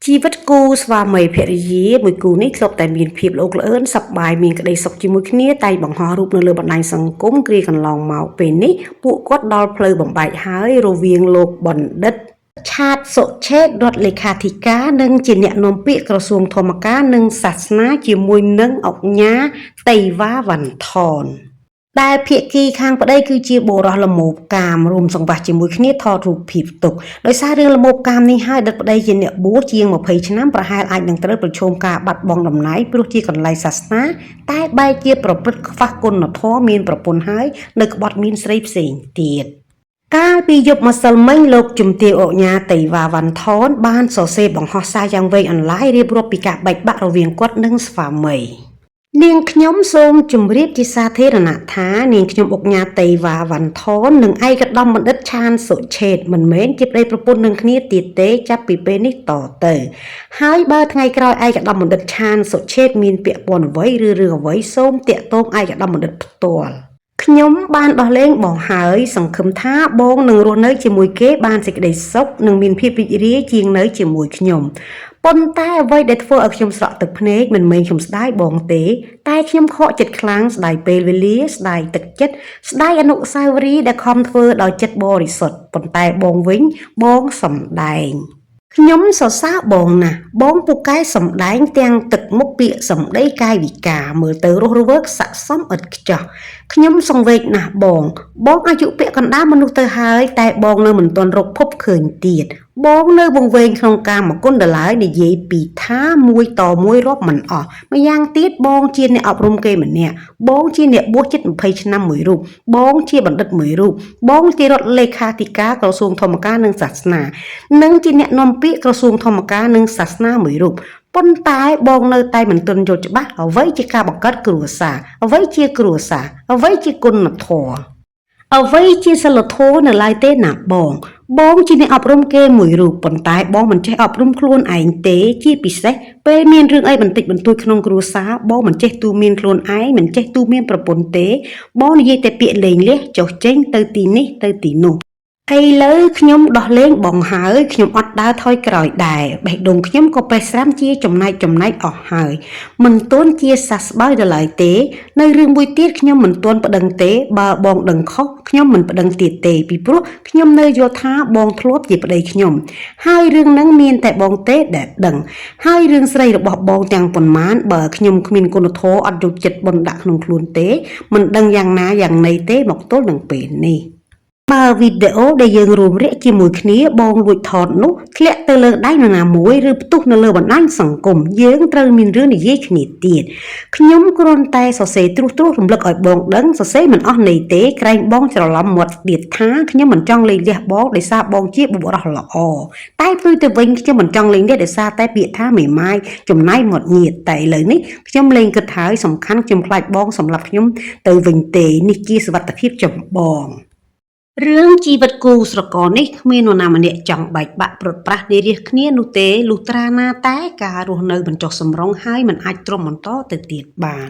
ជីវិតគូស្វាមីភរិយាមួយគូនេះធ្លាប់តែមានភាពល្អល្អឿនសប្បាយមានក្តីសុខជាមួយគ្នាតែបង្ហោះរូបនៅលើបណ្ដាញសង្គមគ្រាកន្លងមកពេលនេះពួកគាត់ដល់ផ្លូវបំបែកហើយរវាងលោកបណ្ឌិតឆាតសុឆេតរដ្ឋលេខាធិការនិងជាអ្នកនាំពាក្យក្រសួងធម្មការនិងសាសនាជាមួយនឹងអុកញ៉ាតៃវ៉ាវ៉ាន់ថនដែលភាគីខាងប្តីគឺជាបុរសលមោបកាមរួមសង្វាស់ជាមួយគ្នាថតរូបភាពទុកដោយសាររឿងលមោបកាមនេះហើយដិតប្តីជាអ្នកបួសជាង20ឆ្នាំប្រហែលអាចនឹងត្រូវប្រឈមការបាត់បង់តំណែងព្រោះជាកន្លែងសាសនាតែបែរជាប្រព្រឹត្តខ្វះគុណធម៌មានប្រពន្ធហើយនៅក្បត់មានស្រីផ្សេងទៀតកាលពីយប់ម្សិលមិញលោកជំទាវអុកញ៉ាតៃវ៉ាវ៉ាន់ថនបានសរសេរបង្ហោះសារយ៉ាងវែងអន្លាយរៀបរាប់ពីការបែកបាក់រវាងគាត់និងស្វាមីនាងខ្ញុំសូមជម្រាបជាសាធារណៈថានាងខ្ញុំអុកញ៉ាតៃវ៉ាវ៉ាន់ថននិងឯកឧត្តមបណ្ឌិតឆានសុឆេតមិនមែនជាប្តីប្រពន្ធនឹងគ្នាទៀតទេចាប់ពីពេលនេះតទៅហើយបើថ្ងៃក្រោយឯកឧត្តមបណ្ឌិតឆានសុឆេតមានពាក្យព័ន្ធអ្វីឬរឿងអ្វីសូមតាក់ទងឯកឧត្តមបណ្ឌិតផ្ទាល់ខ្ញុំបានដោះលែងបងហើយសង្ឃឹមថាបងនឹងរស់នៅជាមួយគេបានសេចក្តីសុខនិងមានភាពរីករាយជាងនៅជាមួយខ្ញុំប៉ុន្តែអ្វីដែលធ្វើឲ្យខ្ញុំស្រក់ទឹកភ្នែកមិនមែនខ្ញុំស្ដាយបងទេតែខ្ញុំខកចិត្តខ្លាំងស្ដាយពេលវេលាស្ដាយទឹកចិត្តស្ដាយអនុស្សាវរីយ៍ដែលខំធ្វើដោយចិត្តបរិសុទ្ធប៉ុន្តែបងវិញបងសំដែងខ្ញុំសរសើរបងណាស់បងពូកែសំដែងទាំងទឹកមុខពាក្យសម្ដីកាយវិការមើលទៅរស់រវើកស័ក្តិសមឥតខ្ចោះខ្ញុំសង្វេគណាស់បងអាយុពាក់កណ្ដាលមនុស្សទៅហើយតែបងនៅមិនទាន់រកភពឃើញទៀតបងនៅវង្វេងក្នុងកាមគុណដឡើយនិយាយពីថាមួយតមួយរាប់មិនអស់ម្យ៉ាងទៀតបងជាអ្នកអប់រំគេម្នាក់បងជាអ្នកបួសជិត20ឆ្នាំមួយរូបបងជាបណ្ឌិតមួយរូបបងជារដ្ឋលេខាធិការក្រសួងធម្មការនិងសាសនានិងជាអ្នកនាំពាក្យក្រសួងធម្មការនិងសាសនាមួយរូបប៉ុន្តែបងនៅតែមិនទាន់យល់ច្បាស់អ្វីជាការបង្កើតគ្រួសារអ្វីជាគ្រួសារអ្វីជាគុណធម៌អ្វីជាសិលធម៌នៅឡើយទេណាបងជាអ្នកអប់រំគេមួយរូបប៉ុន្តែបងមិនចេះអប់រំខ្លួនឯងទេជាពិសេសពេលមានរឿងអីបន្តិចបន្តួចក្នុងគ្រួសារបងមិនចេះទូមានខ្លួនឯងមិនចេះទូមានប្រពន្ធទេបងនិយាយតែពាក្យលេងលះចុះចេញទៅទីនេះទៅទីនោះឥឡូវខ្ញុំដោះលែងបងហើយខ្ញុំអត់ដើរថយក្រោយដែរបេះដូងខ្ញុំក៏ប្រេះស្រាំជាចំណែកអស់ហើយមិនទាន់ជាសះស្បើយដល់ឡើយទេនៅរឿងមួយទៀតខ្ញុំមិនទាន់ប្តឹងទេបើបងដឹងខុសខ្ញុំមិនប្តឹងទៀតទេពីព្រោះខ្ញុំនៅយល់ថាបងធ្លាប់ជាប្តីខ្ញុំហើយរឿងហ្នឹងមានតែបងទេដែលដឹងហើយរឿងស្រីរបស់បងទាំងប៉ុន្មានបើខ្ញុំគ្មានគុណធម៌អត់យកចិត្តបណ្ដាក់ក្នុងខ្លួនទេមិនដឹងយ៉ាងណាយ៉ាងណីទេមកទល់នឹងពេលនេះបើវីដេអូដែលយើងរួមរៀបជាមួយគ្នាបងលួចថតនោះធ្លាក់ទៅលើដៃនរណាមួយឬផ្ទុះនៅលើបណ្ដាញសង្គមយើងត្រូវមានរឿងនិយាយគ្នាទៀតខ្ញុំគ្រាន់តែសរសេរត្រួសរំលឹកឲ្យបងដឹងសរសេរមិនអស់ន័យទេក្រែងបងច្រឡំមាត់ទៀតថាខ្ញុំមិនចង់លេងលះបងដោយសារបងជាបុរសល្អតែផ្ទុយទៅវិញខ្ញុំមិនចង់លេងលះដោយសារតែពាក្យថាមេម៉ាយចំណាយមាត់ញៀតតែឥឡូវនេះខ្ញុំលេងគិតហើយសំខាន់ខ្ញុំខ្លាចបងសម្រាប់ខ្ញុំទៅវិញទេនេះជាសុវត្ថិភាពចម្បងរឿងជីវិតគូស្រករនេះគ្មាននរណាម្នាក់ចង់បែកបាក់ព្រាត់ប្រាសនារីគ្នានោះទេលុះត្រាណាតែការរស់នៅបញ្ចុះសម្រុងហើយមិនអាចទ្រាំបន្តទៅទៀតបាន